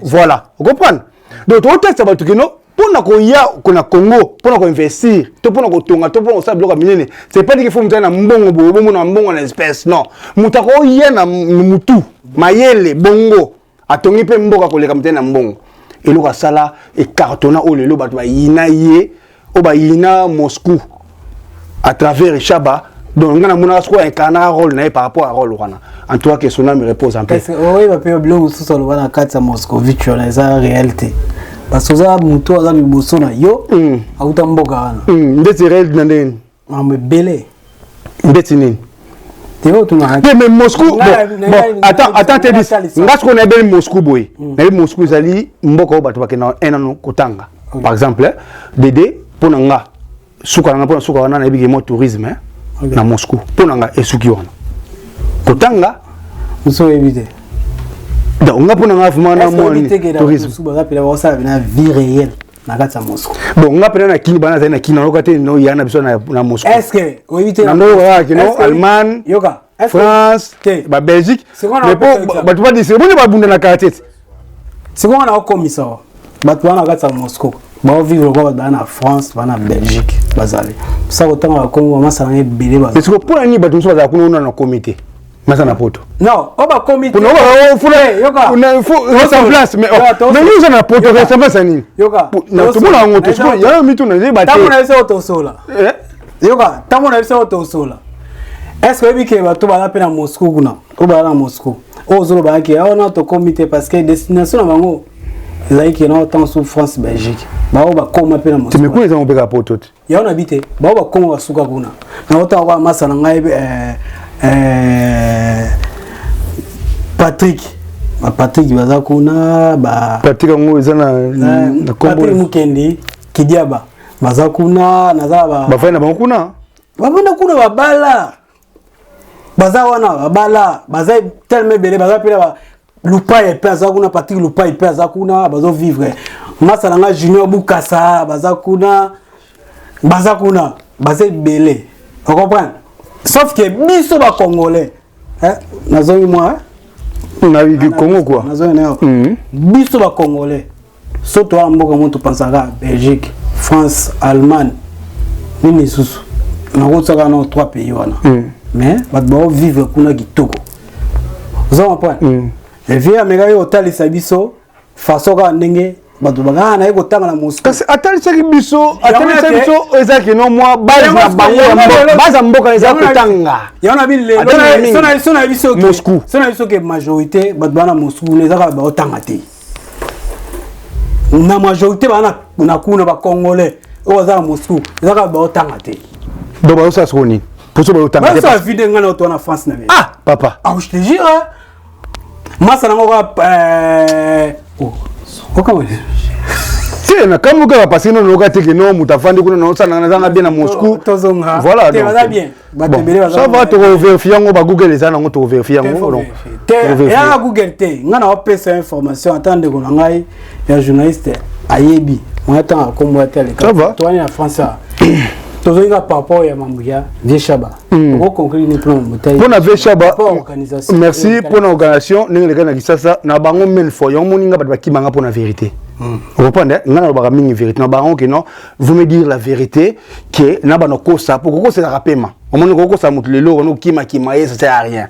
voilà. Vous comprenez? Donc au texte ba tukino pour ko ya kona Congo pour ko investir to pour ko tonga to pour ça bloka minene c'est pas dit qu'il faut mutana mbongo bo na mbongo na espèce non mutako ya na mutu mayele bongo atongi pe mboka ko leka mutana mbongo elo ka sala e cartona o lelo ba ba yina ye o ba yina Moscou à travers Chaba donc ngana mona ko incarner rôle na par rapport à rôle wana en tout cas que son âme repose en paix. Oui ba pe blog sous sur le wana katsa Moscovitch na za réalité. Parce que ça muto za liboso na yo auta mboka wana ndeti réel na ndeni ambe belé ndeti nini teo tuna mais Moscou bon attends te dis ngas ko na bel Moscou boy na Moscou zali mboka o bato bakena enano kotanga par exemple Dédé pona nga suka nga pona suka wana na bigi mo tourisme na Moscou pona nga esuki wana kotanga muso éviter. Donc on a pour nous faire un tourisme. Na vie réelle na kati ya Moscou. Bon on a pris na kini bana na kini na lokate no yana biso na Moscou. Est-ce que éviter na no kino Allemagne, France, ba Belgique. Mais pour ba tu pas dire c'est bon ba bunda na quartier. C'est quoi na commissaire. Ba tu na kati ya Moscou. Ba vivre quoi dans France, dans Belgique, bazali. Ça autant à Congo masala ebele ba. Est-ce que pour ni ba tu so za kuna na comité. Masana poto. Non, on va comité. Pour il faut sa place mais nous on a poto ça va ça ni. Yoka. Na tout le monde on tout ya mitu na zeba. Tamu na eso otosola. Yoka, tamu na eso otosola. Est-ce que bike ba to ba la na Moscou kuna? O ba na Moscou. O zolo ba ke on a to comité parce que destination na bango ezali ki na autant sous France Belgique. Ba o ba koma pe na Moscou. Tu me connais on peka poto. Ya on habite. Ba o ba koma suka kuna. Na autant wa masala ngai Patrick bazakuna ba Patrick ngo ezana na Congo Mukendi Kidiaba bazakuna nazaba bafana bakuna babona kuna babala bazawana babala bazai tellement belé bazapela ba Lupai pe azakuna Patrick Lupai pe azakuna bazo vivre masalanga Junior Bukasa bazakuna bazai belé vous comprenez. Sauf que biso ba congolais nazoyi moi na Congo quoi nazoyi na biso ba congolais soto amboka moto pensaka Belgique France Allemagne nini susu na kotsaka na 3 pays wana mais ba vivre kuna kitoko vous comprenez et via mega yo talisa biso façon ka ndenge bato banga na eko tanga na Moscou kasi atalisa biso ezaki no moi baza mboka ezaki kotanga yana bile sona biso Moscou sona biso ke majorité bato bana Moscou nezaka ba otanga te na majorité bana na kuna ba congolais o baza Moscou ezaka ba otanga te donc ba osa soni pour ça ba otanga te ba sa vide ngana oto na France na ah papa ah je te jure masa nango comment si na comme que parce que non lokate que non mutafandi kuna non sana na bien à Moscou voilà donc ça bien ça va te vérifier ngo ba Google ça ngo to vérifier ngo donc ya Google te ngana opesa information attendre ko ngai ya journaliste ayebi on attend comme moi tele toi en France tozo inga papa ya mambuya Vechaba ko conclure ni plan mutai pour na Vechaba merci pour l'organisation ninga kana kisasa na bango mille fois yo moninga ba kibanga pour la vérité Vous comprenez? Nous avons une vérité. Non, vous me dire la vérité que nous avons un ça pour que c'est un paiement. Au moment où ça monte le lot, nous qui ça sert à rien.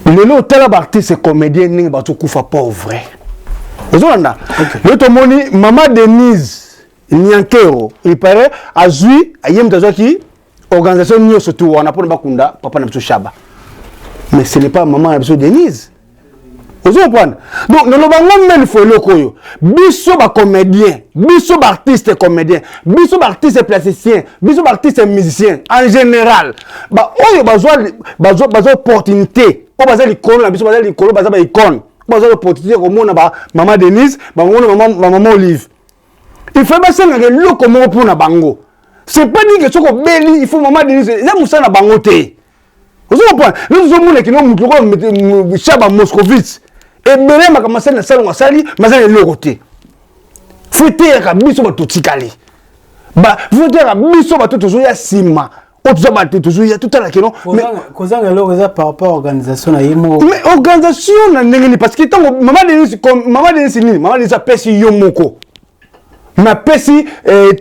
Le lot tel artiste comédien n'est pas tout coup pauvre. Vous entendez? L'autre moni Maman Denise Nyankero, il paraît à Zui, à Yem Tazaki, organisation Nyo surtout on a pour Bakunda, papa n'a pas Chaba. Mais ce n'est pas Maman Denise. Vous comprenez? Donc, nous avons même fait le coyo. Bisso ba comédien, bisso ba artiste comédien, bisso ba artiste plasticien, bisso ba artiste musicien en général. Ba oyo bazo opportunité. O baza l'icône, bisso baza l'icône, baza ba icône. Baza l'opportunité comme on a ba Maman Denise, ba maman Olive. Il fait pas ça que le comment pour na bango. C'est pas dit que soko beli, il faut Maman Denise, ça moussa na bango té. Vous comprenez? Nous sommes les qui nous Chaba Moscovitz. Et bien, ma commencé na salon à sali, ma ça le côté. Fouetter à biso ba tutikali. Ba fouetter à biso ba toujours ya sima. Autres ba toujours ya tout à la non. Mais cause là par rapport à organisation na yemo. Mais organisation na ndengeni parce que tant maman Denise ni, maman Denise pesi yo moko. Ma pesi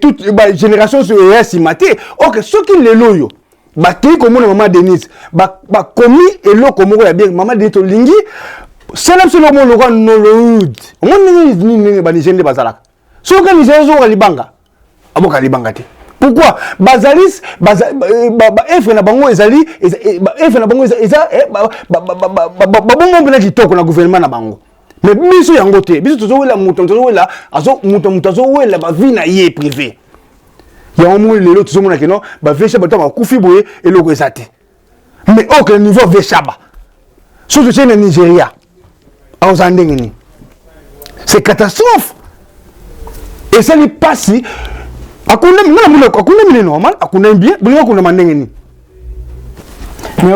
toute génération sur ya simaté. OK, ce qui le loyo. Ba ki comme maman Denise, ba commis et lo comme ya bien maman Denise to lingi. C'est absolument le roi Nollywood. On n'est pas nigérien de Bazalak. Si on est nigérien, on est libanga. Aboka libanga te. Pourquoi? Bazalis, F na bango ezali, F na bango eza, babongo bina kitoko na gouvernement na bango. Mais biso yango te, biso tozo wela muto, tozo wela, azo muto tozo wela ba vie na ye privé. Ya omo lelo tozo mona keno, ba vesha bato ba kufi boye eloko ezate. Mais aucun niveau veshaba. Surtout chez le Nigeria. C'est catastrophe. Et ça n'est pas si. Normal, bien, mais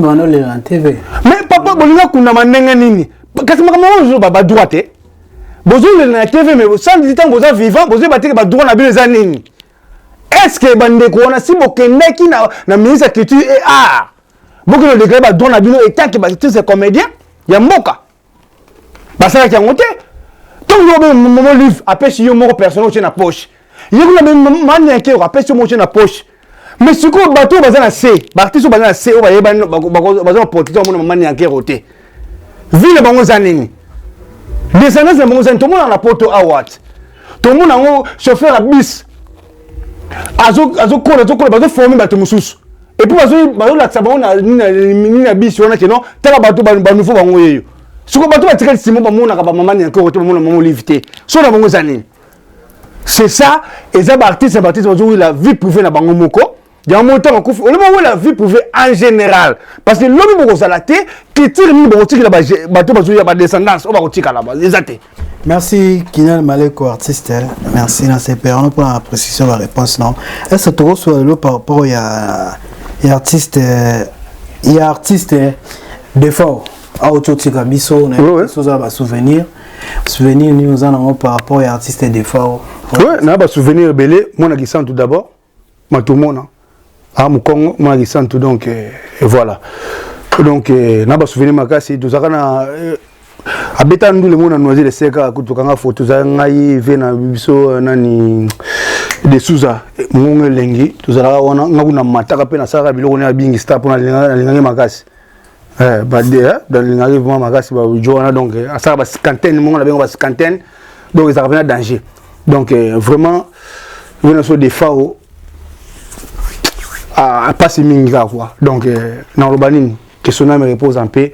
on TV. Mais papa, droite. Na TV, mais sans dire que vous vivant, vous avez droit na les années. Est-ce que bandeko on a si bokendeki na ministre de culture et art? Beaucoup de déclaré droit na bino et tant que c'est comédien, il y a moka. Bah ça qui a monté. Tant que mon livre après si yo mon personnel dans la poche. Il y a une manière qui après si mon dans la poche. Mais ce que bateau bazana na C, artiste bazana na C, on va y bazana porter mon manière qui roté. Ville bango zanini. Descendance de bango zanini, tout le monde na poto award. Tout le monde a chauffeur à bis. Azo kola bazo former bato mususu. Et puis bazo la sabon na bis on a que non, tala bato ba nouveau bango yeyo. Ce que bato batika simo ba mona ka ba maman encore roté mona maman livité. So na bango zanini. C'est ça, et ça artiste bazo la vie privée na bango moko. Il y a un montant en couvre. On le la vie privée en général. Parce que l'homme est à la tête, qui tire une boutique là-bas, il y a des descendance, on va retirer là-bas. Merci, Kinel Maleko, artiste. Merci, dans ces périodes pour la précision de la réponse. Non. Est-ce que tu reçois le par rapport à artiste d'effort à Ototika Bisso, on a des souvenirs. Souvenir, nous en avons par rapport à artiste d'effort. Oui, on a des souvenirs belés. Moi, je sens tout d'abord. Moi, tout le monde. Ah, mon Congo, moi, je sens tout. Donc, voilà. Donc, on a des souvenirs. Tout ça, à Bétandou, le monde a noisé les secs à Koutokanga, photo, Zangaï, Vena, Bisso, Nani, des Souza, Mongé Lengi, tout ça, on a mataka pena Sarah Bilo, on a bien stop pour la Magas. Dans l'ingari, vraiment, Magas, donc, à ça, cinquantaine, on a bien cinquantaine, donc, ça revient à danger. Donc, vraiment, on a des FAO à passer minga, quoi. Donc, dans le banine, que son âme repose en paix.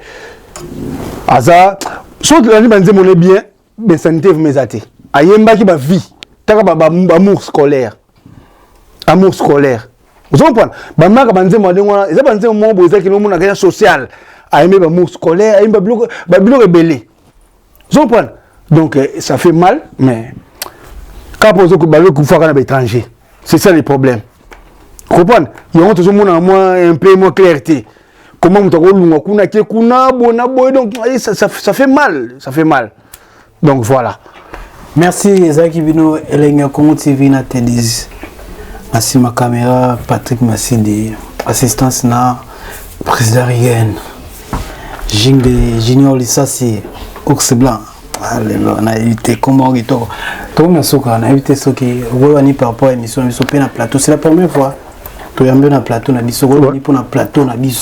Aza, sauf que l'année banze mon bien, ben santé vous m'ézate. Ayemba qui ba vie, taka ba amour scolaire. Amour scolaire. Vous comprenez? Ba maka banze mo dengo, eza banze mo boza ki no mona kaya social. Ayemba ba amour scolaire, ayemba bloc rebellé. Vous comprenez? Donc ça fait mal, mais quand poser que balo ku faka na étranger. C'est ça le problème. Vous comprenez? Il y a toujours mon moi un peu moins clarté. Comment on donc ça fait mal, ça fait mal. Donc voilà. Merci Zaki Bino Elenga Congo TV na Télis. Merci ma caméra Patrick Massidi, assistance na président Rien. Junior Lissassi, Ox Blanc. Alléluia, on a évité comment on est tout. On a évité ce qui est par rapport à l'émission, on a plateau. C'est la première fois. Tu as un plateau, on a dit pour un plateau, on a dit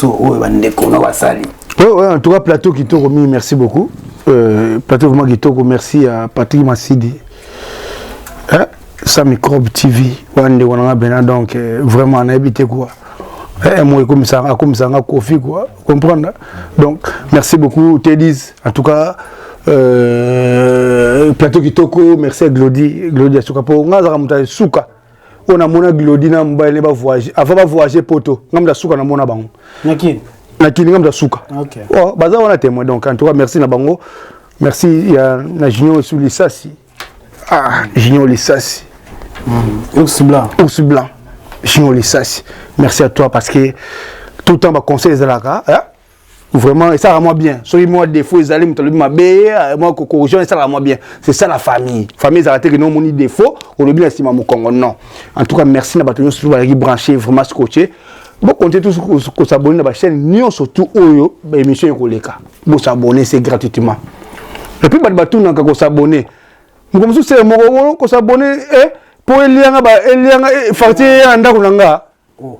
en tout cas, plateau qui t'a remis, merci beaucoup. Plateau vraiment qui t'a remis, merci à Patrick Massidi. Ça microbe TV, donc vraiment on a évité quoi. Moi comme ça Kofi quoi, comprendre. Donc merci beaucoup Teddy's. En tout cas plateau Kitoko, merci à Glody Asuka pour ngaza mutaye suka. On a mona Glody na mbaye ba voyager, avant ba voyager poto. Ngamda suka na mona bango. Nakini ngamda suka. OK. Oh baza on a témoin donc en tout cas merci na bango. Merci ya na Junior sur Lissasi. Ah, Junior Lissasi. Ours blanc. Junior Lissasi. Merci à toi parce que tout le temps, ma conseil est là. Vraiment, et ça rend moi bien. Soit moi, des fois, ils allaient me dire, moi, corriger, ça rend moi bien. C'est ça la famille. Famille, ça a été que non, mon défaut, on le bien estime à mon Congo. Non. En tout cas, merci à bâtonnier, surtout à branché, vraiment scotché. Bon, comptez tous qu'on s'abonne à la chaîne, nous, surtout, Oyo, l'émission est collègue. Bon, s'abonner, c'est gratuitement. Et puis, bâtonnier, qu'on s'abonne. Comme ça, c'est mon qu'on s'abonne, pour Elianga, facture, Andakulanga. Oh.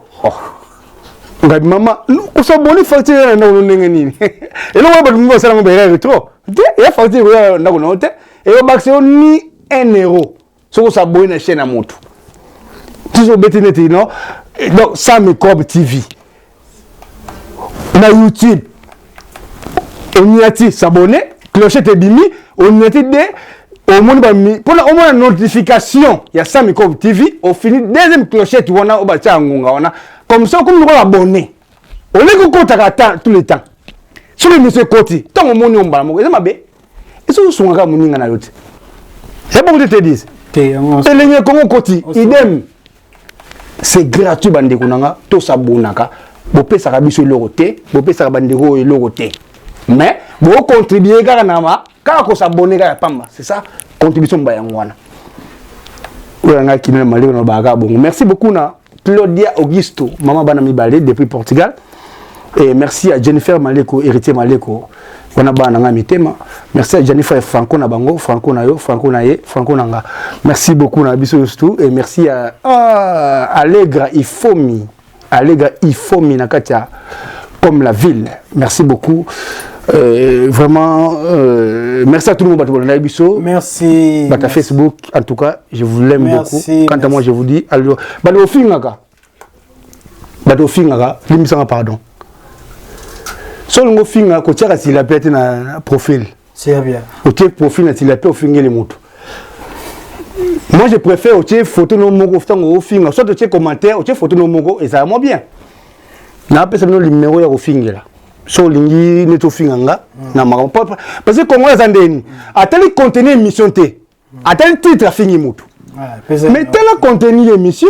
Ngai maman, on s'abonne facture na ndenge nini. Et là on va nous faire un béret trop. Et facture na ko note et on baxé ni 1 euro. So on s'abonne na chaîne à moto. Toujours bétinete non. Donc ça me Cob TV. Na YouTube. On y a ti s'abonner, clochette et bimi, on y a ti au monde pour au moins notification, il y a ça Cob TV, au fini deuxième clochette on a au batia ngonga on a comme ça comme nous abonné. On est qu'on compte tout le temps. Sur le monsieur Koti, tant au monde on va mo, ma bé. Et sur son ga moninga na yote. C'est bon que te dise. Et les Congo Koti, idem. C'est gratuit bande kunanga, to sabonaka. Bo pesa ka biso loroté, bo pesa ka bande ko loroté. Mais bo contribuer kaka na ma, kaka ko s'abonner kaka pamba, c'est ça contribution ba yangwana. Oya kinela maleko na baga bongo. Merci beaucoup na Claudia Augusto, maman bana mibale depuis Portugal. Et merci à Jennifer Maleko, héritier Maleko. On a bana mitema. Merci à Jennifer et Franco Nabango, Franco Nayo, Franco Naye, Franco Nanga. Merci beaucoup na biso tout et merci à Allegra Ifomi. Allegra Ifomi Nakatia comme la ville. Merci beaucoup. Vraiment merci à tout le monde biso. Merci. Bata Facebook en tout cas, je vous l'aime beaucoup. Quant à moi je vous dis alors Bado Fingaka. Limisanga pardon. Solo finga ko tiaka si la pete na profil. C'est bien. Au tiers profil na si la pete au finga les motos. Moi je préfère au tiers photo no moko au finga soit au tiers commentaire au tiers photo no moko et ça va moi bien. Na pesa no numéro ya au finga là. So lingi neto finganga na mako parce que Congo za ndeni atali contenu émission té atali titre fingi moto mais tel contenu émission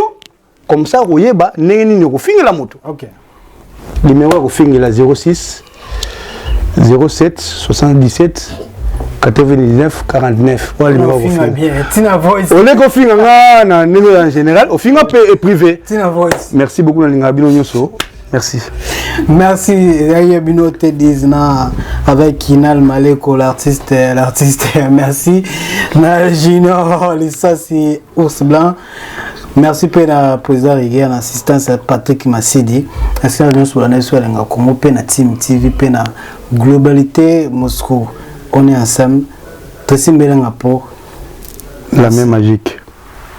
comme ça oyeba neni ne ko finga la moto. OK. Numéro ko finga la 06 07 77 99 49. Voilà le numéro ko finga bien. Tina voice. On est ko finga na numéro en général au finga privé. Tina voice. Merci beaucoup na linga bino nyoso. Merci. Merci. Bino te disna avec Kinal Maleko l'artiste. Merci. Na Junior Lissasi Ours Blanc. Merci pour la président Riguer, l'assistance Patrick Massidi. Merci à nous sur la nation de Congo, na Team TV, na Globalité Moscou. On est ensemble. Très bien pour la même magique.